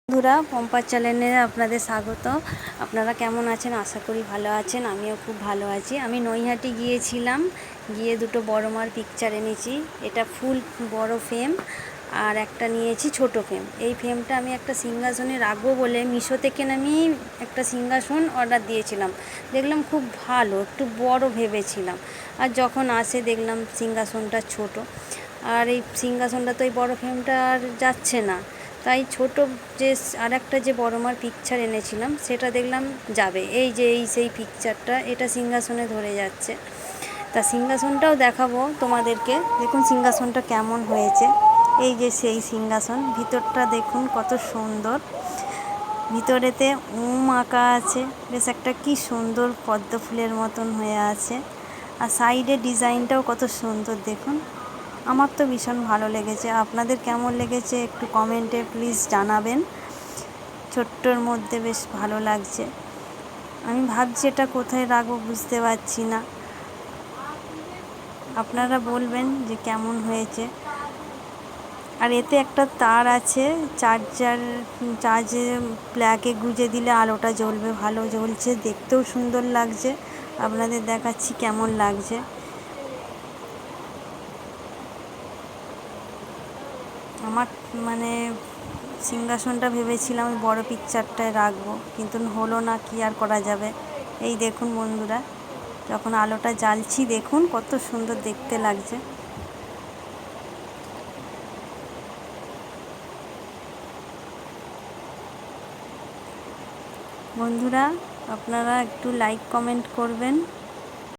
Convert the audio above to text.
বন্ধুরা, পম্পার চ্যানেলে আপনাদের স্বাগত। আপনারা কেমন আছেন? আশা করি ভালো আছেন। আমিও খুব ভালো আছি। আমি নৈহাটি গিয়েছিলাম, গিয়ে দুটো বড় মার পিকচার এনেছি। এটা ফুল বড় ফ্রেম, আর একটা নিয়েছি ছোট ফ্রেম। এই ফ্রেমটা আমি একটা সিংহাসনে রাখবো বলে মিশো থেকে আমি একটা সিংহাসন অর্ডার দিয়েছিলাম। দেখলাম খুব ভালো, একটু বড় ভেবেছিলাম, আর যখন আসে দেখলাম সিংহাসনটা ছোট। আর এই সিংহাসনটা তো এই বড় ফ্রেমটা আর যাচ্ছে না, তাই ছোট যে আর একটা যে বড় মার পিকচার এনেছিলাম সেটা দেখলাম যাবে। এই যে সেই পিকচারটা, এটা সিংহাসনে ধরে যাচ্ছে। তা সিংহাসনটাও দেখাবো তোমাদেরকে। দেখুন সিংহাসনটা কেমন হয়েছে। এই যে সেই সিংহাসন, ভিতরটা দেখুন কত সুন্দর। ভিতরেতে আঁকা আছে, বেশ একটা কি সুন্দর পদ্ম ফুলের মতন হয়ে আছে। আর সাইডে ডিজাইনটাও কত সুন্দর দেখুন। আমার তো ভীষণ ভালো লেগেছে। আপনাদের কেমন লেগেছে একটু কমেন্টে প্লিজ জানাবেন। ছোট্টর মধ্যে বেশ ভালো লাগছে। আমি ভাবছি এটা কোথায় রাখবো, বুঝতে পারছি না। আপনারা বলবেন যে কেমন হয়েছে। আর এতে একটা তার আছে, চার্জে প্লাগে গুঁজে দিলে আলোটা জ্বলবে। ভালো জ্বলছে, দেখতেও সুন্দর লাগছে। আপনাদের দেখাচ্ছি কেমন লাগছে। আমার সিংহাসনটা ভেবেছিলাম ওই বড় পিকচারটায় রাখবো, কিন্তু হলো না, কি আর করা যাবে। এই দেখুন বন্ধুরা, যখন আলোটা জ্বালছি দেখুন কত সুন্দর দেখতে লাগছে। বন্ধুরা, আপনারা একটু লাইক কমেন্ট করবেন।